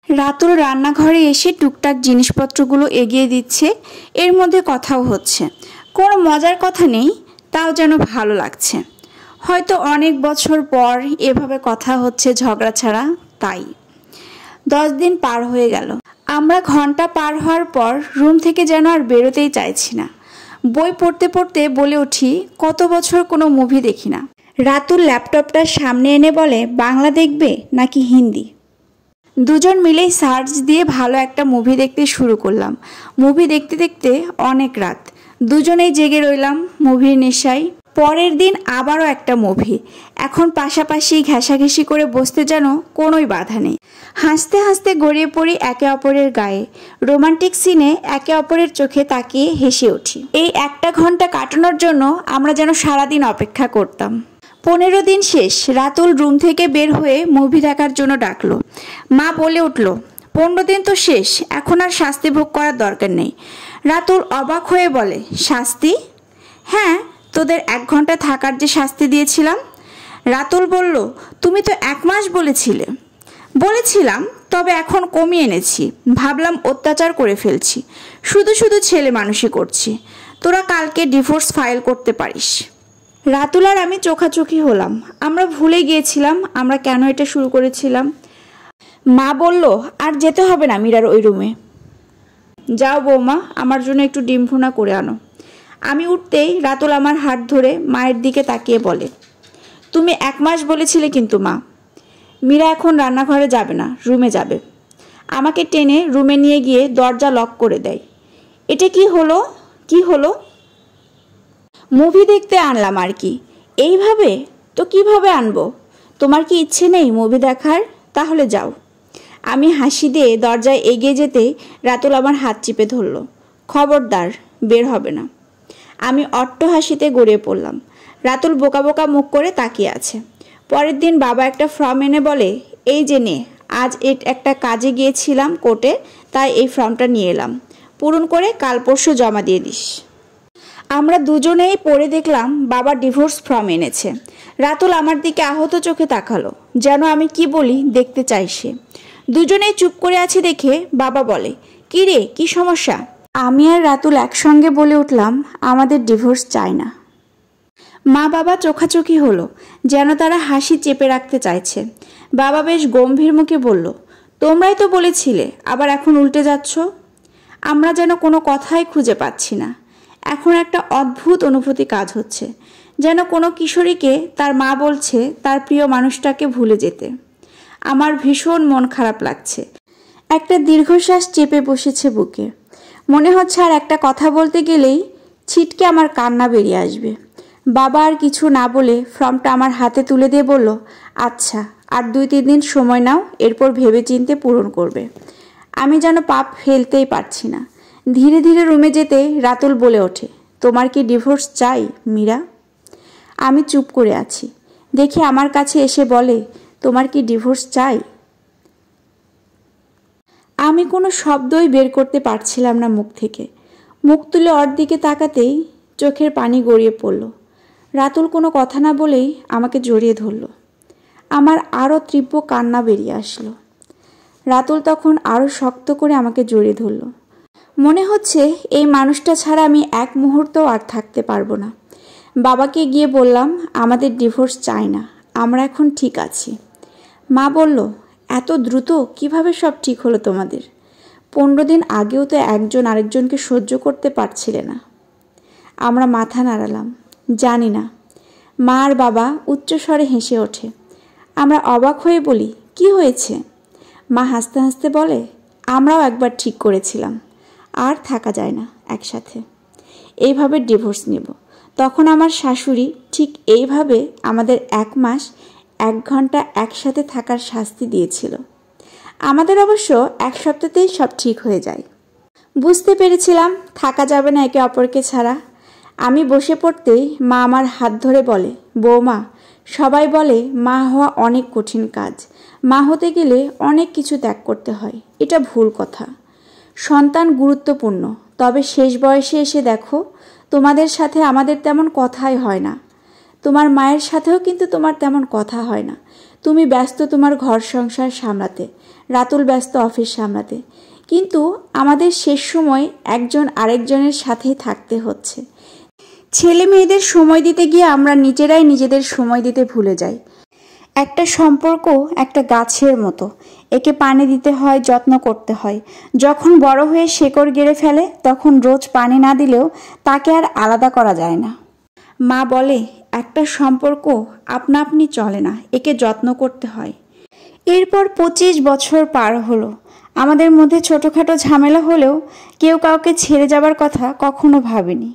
রাতুল রান্নাঘরে এসে টুকটাক জিনিসপত্রগুলো এগিয়ে দিচ্ছে, এর মধ্যে কথাও হচ্ছে। কোনো মজার কথা নেই, তাও যেন ভালো লাগছে। হয়তো অনেক বছর পর এভাবে কথা হচ্ছে ঝগড়া ছাড়া, তাই। 10 দিন পার হয়ে গেল। আমরা ঘন্টা পার হওয়ার পর রুম থেকে যেন আর বেরোতেই চাইছি না। বই পড়তে পড়তে বলে উঠি, কত বছর কোনো মুভি দেখি না। রাতুল ল্যাপটপটার সামনে এনে বলে, বাংলা দেখবে নাকি হিন্দি? দুজন মিলেই সার্চ দিয়ে ভালো একটা মুভি দেখতে শুরু করলাম। মুভি দেখতে দেখতে অনেক রাত, দুজনেই জেগে রইলাম মুভির নেশায়। পরের দিন আবারও একটা মুভি। এখন পাশাপাশি ঘেঁষাঘেঁষি করে বসতে যেন কোনোই বাধা নেই। হাসতে হাসতে গড়িয়ে পড়ি একে অপরের গায়ে। রোমান্টিক সিনে একে অপরের চোখে তাকিয়ে হেসে উঠি। এই একটা ঘন্টা কাটানোর জন্য আমরা যেন সারাদিন অপেক্ষা করতাম। 15 দিন শেষ। রাতুল রুম থেকে বের হয়ে মুভি দেখার জন্য ডাকলো। মা বলে উঠল, 15 দিন তো শেষ, এখন আর শাস্তি ভোগ করার দরকার নেই। রাতুল অবাক হয়ে বলে, শাস্তি? হ্যাঁ, তোদের 1 ঘন্টা থাকার যে শাস্তি দিয়েছিলাম। রাতুল বলল, তুমি তো 1 মাস বলেছিলে। বলেছিলাম, তবে এখন কমিয়ে এনেছি। ভাবলাম অত্যাচার করে ফেলছি, শুধু শুধু ছেলে মানুষই করছি। তোরা কালকে ডিভোর্স ফাইল করতে পারিস। রাতুল আর আমি চোখাচোখি হলাম। আমরা ভুলে গিয়েছিলাম আমরা কেন এটা শুরু করেছিলাম। মা বলল, আর যেতে হবে না মীরার ওই রুমে। যাও বৌমা, আমার জন্য একটু ডিম ভুনা করে আনো। আমি উঠতেই রাতুল আমার হাত ধরে মায়ের দিকে তাকিয়ে বলে, তুমি 1 মাস বলেছিলে কিন্তু মা। মীরা এখন রান্নাঘরে যাবে না, রুমে যাবে। আমাকে টেনে রুমে নিয়ে গিয়ে দরজা লক করে দেয়। এটা কি হলো? কি হলো? মুভি দেখতে আনলাম আর কি। এইভাবে? তো কিভাবে আনবো? তোমার কি ইচ্ছে নেই মুভি দেখার? তাহলে যাও। আমি হাসি দিয়ে দরজায় এগিয়ে যেতেই রাতুল আমার হাত চিপে ধরল। খবরদার, বের হবে না। আমি অট্ট হাসিতে গড়িয়ে পড়লাম। রাতুল বোকা বোকা মুখ করে তাকিয়ে আছে। পরের দিন বাবা একটা ফর্ম এনে বলে, এই যে নে, আজ একটা কাজে গিয়েছিলাম কোর্টে, তাই এই ফর্মটা নিয়ে এলাম। পূরণ করে কাল পরশু জমা দিয়ে দিস। আমরা দুজনেই পড়ে দেখলাম বাবা ডিভোর্স ফর্ম এনেছে। রাতুল আমার দিকে আহত চোখে তাকালো, যেন আমি কি বলি দেখতে চাই সে। দুজনেই চুপ করে আছি দেখে বাবা বলে, কি রে, কি সমস্যা? আমি আর রাতুল একসঙ্গে বলে উঠলাম, আমাদের ডিভোর্স চাই না। মা বাবা চোখাচোখি হলো, যেন তারা হাসি চেপে রাখতে চাইছে। বাবা বেশ গম্ভীর মুখে বলল, তোমরাই তো বলেছিলে, আবার এখন উল্টে যাচ্ছ। আমরা যেন কোনো কথাই খুঁজে পাচ্ছি না। এখন একটা অদ্ভুত অনুভূতি কাজ হচ্ছে, যেন কোনো কিশোরীকে তার মা বলছে তার প্রিয় মানুষটাকে ভুলে যেতে। আমার ভীষণ মন খারাপ লাগছে। একটা দীর্ঘশ্বাস চেপে বসেছে বুকে। মনে হচ্ছে আর একটা কথা বলতে গেলেই ছিটকে আমার কান্না বেরিয়ে আসবে। বাবা আর কিছু না বলে ফর্মটা আমার হাতে তুলে দিয়ে বলল, আচ্ছা, আর 2-3 দিন সময় নাও, এরপর ভেবেচিন্তে পূরণ করবে। আমি যেন পাপ ফেলতেই পারছি না। ধীরে ধীরে রুমে যেতে রাতুল বলে ওঠে, তোমার কি ডিভোর্স চাই মীরা? আমি চুপ করে আছি। দেখে আমার কাছে এসে বলে, তোমার কি ডিভোর্স চাই? আমি কোনো শব্দই বের করতে পারছিলাম না মুখ থেকে। মুখ তুলে ওর দিকে তাকাতেই চোখের পানি গড়িয়ে পড়ল। রাতুল কোনো কথা না বলেই আমাকে জড়িয়ে ধরল। আমার আরও তীব্র কান্না বেরিয়ে আসলো। রাতুল তখন আরও শক্ত করে আমাকে জড়িয়ে ধরল। মনে হচ্ছে এই মানুষটা ছাড়া আমি 1 মুহূর্তও আর থাকতে পারবো না। বাবাকে গিয়ে বললাম, আমাদের ডিভোর্স চাই না, আমরা এখন ঠিক আছি। মা বলল, এত দ্রুত কিভাবে সব ঠিক হলো তোমাদের? 15 দিন আগেও তো একজন আরেকজনকে সহ্য করতে পারছিলে না। আমরা মাথা নাড়ালাম। জানি না। মা আর বাবা উচ্চস্বরে হেসে ওঠে। আমরা অবাক হয়ে বলি, কি হয়েছে? মা হাসতে হাসতে বলে, আমরাও একবার ঠিক করেছিলাম, আর থাকা যায় না একসাথে, এইভাবে ডিভোর্স নেব। তখন আমার শাশুড়ি ঠিক এইভাবে আমাদের 1 মাস 1 ঘন্টা একসাথে থাকার শাস্তি দিয়েছিল। আমাদের অবশ্য 1 সপ্তাহতেই সব ঠিক হয়ে যায়। বুঝতে পেরেছিলাম থাকা যাবে না একে অপরকে ছাড়া। আমি বসে পড়তেই মা আমার হাত ধরে বলে, বৌমা, সবাই বলে মা হওয়া অনেক কঠিন কাজ, মা হতে গেলে অনেক কিছু ত্যাগ করতে হয়। এটা ভুল কথা। সন্তান গুরুত্বপূর্ণ, তবে শেষ বয়সে এসে দেখো, তোমাদের সাথে আমাদের তেমন কথাই হয় না। তোমার মায়ের সাথেও কিন্তু তোমার তেমন কথা হয় না। তুমি ব্যস্ত তোমার ঘর সংসার সামলাতে, রাতুল ব্যস্ত অফিস সামলাতে, কিন্তু আমাদের শেষ সময় একজন আরেকজনের সাথেই থাকতে হচ্ছে। ছেলে মেয়েদের সময় দিতে গিয়ে আমরা নিজেরাই নিজেদের সময় দিতে ভুলে যাই। একটা সম্পর্ক একটা গাছের মতো, একে পানি দিতে হয়, যত্ন করতে হয়। যখন বড় হয়ে শেকড় গেড়ে ফেলে তখন রোজ পানি না দিলেও তাকে আর আলাদা করা যায় না। মা বলে একটা সম্পর্ক আপনা আপনি চলে না, একে যত্ন করতে হয়। এরপর 25 বছর পার হলো, আমাদের মধ্যে ছোটোখাটো ঝামেলা হলেও কেউ কাউকে ছেড়ে যাবার কথা কখনো ভাবেনি।